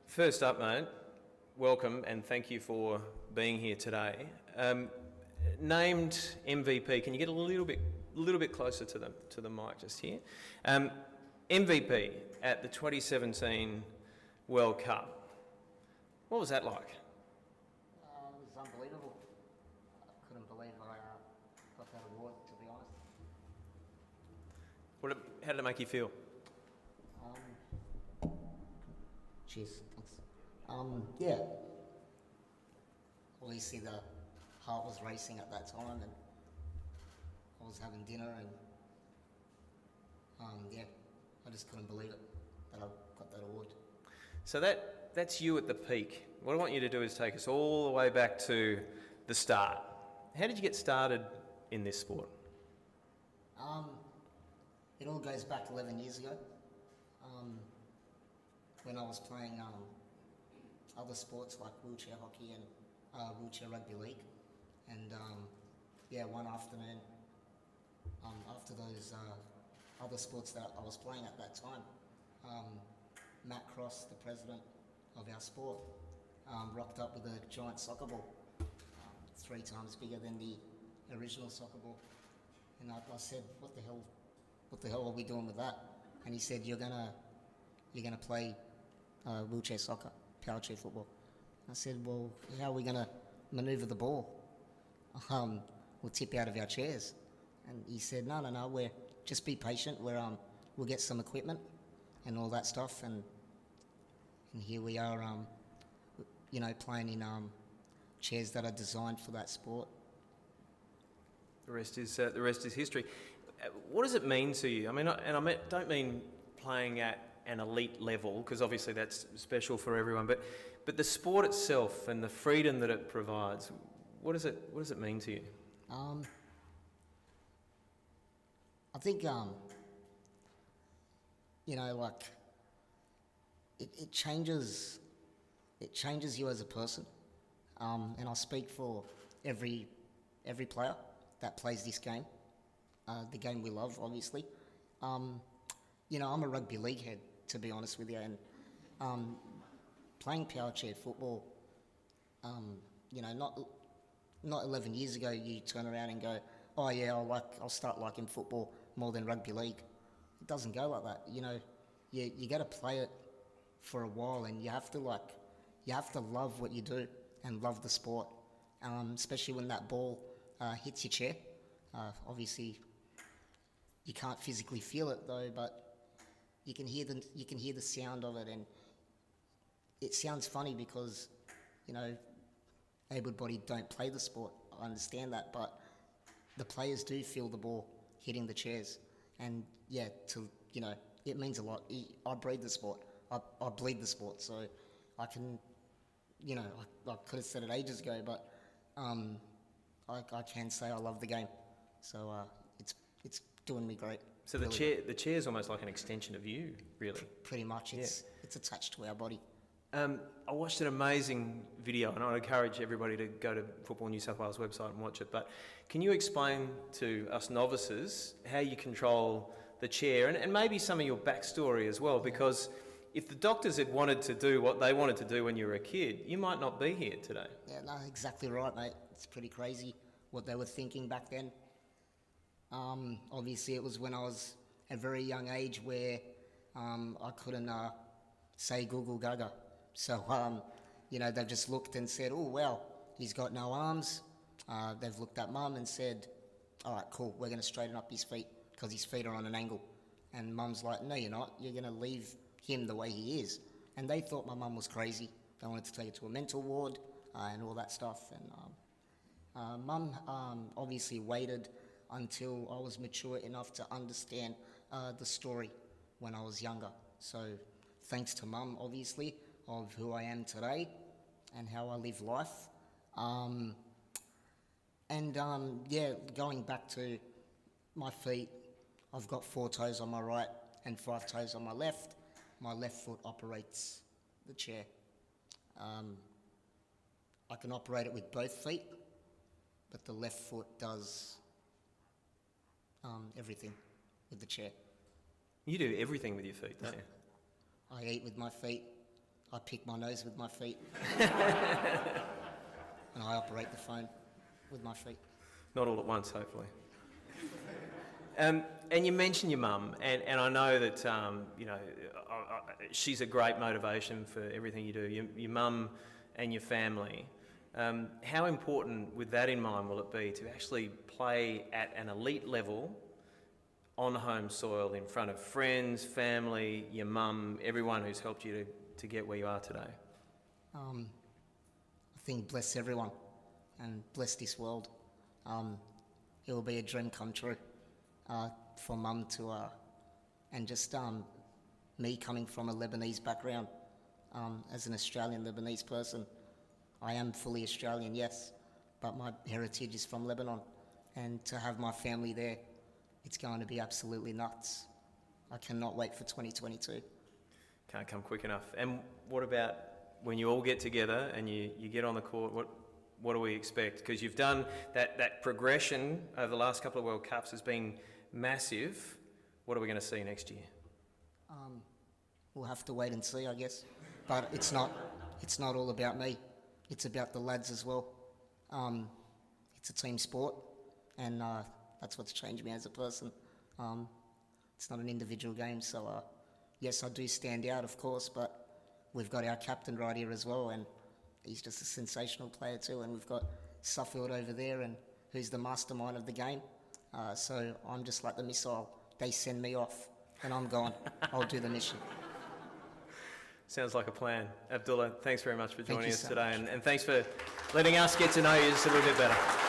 First up, mate, welcome and thank you for being here today. Named MVP, can you get a little bit closer to the mic just here? MVP at the 2017 World Cup. What was that like? It was unbelievable. I couldn't believe I got that award, to be honest. How did it make you feel? Cheers, thanks. Yeah. Obviously the heart was racing at that time and I was having dinner and yeah, I just couldn't believe it that I got that award. So that's you at the peak. What I want you to do is take us all the way back to the start. How did you get started in this sport? It all goes back 11 years ago. When I was playing other sports like wheelchair hockey and wheelchair rugby league. And yeah, one afternoon, after those other sports that I was playing at that time, Matt Cross, the president of our sport, rocked up with a giant soccer ball, 3 times bigger than the original soccer ball. And I said, what the hell are we doing with that? And he said, you're gonna play wheelchair soccer, Powerchair football. I said, well, how are we gonna maneuver the ball? We'll tip out of our chairs. And he said, no, just be patient. We'll get some equipment and all that stuff. And here we are, playing in chairs that are designed for that sport. The rest is history. What does it mean to you? I mean, don't mean playing at an elite level, because obviously that's special for everyone, but the sport itself and the freedom that it provides, what does it mean to you? I think it changes you as a person, and I speak for every player that plays this game, the game we love, obviously. I'm a rugby league head, to be honest with you, and playing Powerchair football, not 11 years ago you turn around and go, oh yeah, I'll start liking football more than rugby league. It doesn't go like that. You got to play it for a while, and you have to love what you do and love the sport, especially when that ball hits your chair. Obviously, you can't physically feel it though, but you can hear the sound of it, and it sounds funny because, able-bodied don't play the sport. I understand that, but the players do feel the ball hitting the chairs, and yeah, it means a lot. I breathe the sport. I bleed the sport, so I can, I could have said it ages ago, but I can say I love the game. So it's doing me great. So the chair is almost like an extension of you, really. Pretty much, it's attached to our body. I watched an amazing video, and I encourage everybody to go to Football New South Wales website and watch it, but can you explain to us novices how you control the chair, and maybe some of your backstory as well, because if the doctors had wanted to do what they wanted to do when you were a kid, you might not be here today. Yeah, no, exactly right, mate. It's pretty crazy what they were thinking back then. Obviously, it was when I was a very young age where I couldn't say Google Gaga. So, they've just looked and said, oh, well, he's got no arms. They've looked at Mum and said, all right, cool, we're going to straighten up his feet because his feet are on an angle. And Mum's like, no, you're not. You're going to leave him the way he is. And they thought my mum was crazy. They wanted to take her to a mental ward and all that stuff. And Mum obviously waited until I was mature enough to understand the story when I was younger. So thanks to Mum, obviously, of who I am today and how I live life. Going back to my feet, I've got 4 toes on my right and 5 toes on my left. My left foot operates the chair. I can operate it with both feet, but the left foot does everything with the chair. You do everything with your feet, don't you? I eat with my feet. I pick my nose with my feet. And I operate the phone with my feet. Not all at once, hopefully. And you mentioned your mum, and I know that she's a great motivation for everything you do. Your mum and your family. How important, with that in mind, will it be to actually play at an elite level on home soil in front of friends, family, your mum, everyone who's helped you to get where you are today? I think bless everyone and bless this world. It will be a dream come true for mum to, and just me coming from a Lebanese background as an Australian Lebanese person. I am fully Australian, yes, but my heritage is from Lebanon, and to have my family there, it's going to be absolutely nuts. I cannot wait for 2022. Can't come quick enough. And what about when you all get together and you get on the court, what do we expect? Because you've done that progression over the last couple of World Cups has been massive. What are we going to see next year? We'll have to wait and see, I guess. But it's not all about me. It's about the lads as well. It's a team sport, and that's what's changed me as a person. It's not an individual game, so yes, I do stand out, of course, but we've got our captain right here as well, and he's just a sensational player too, and we've got Suffield over there, and who's the mastermind of the game. So I'm just like the missile. They send me off, and I'm gone. I'll do the mission. Sounds like a plan. Abdullah, thanks very much for joining us so today, much. and thanks for letting us get to know you just a little bit better.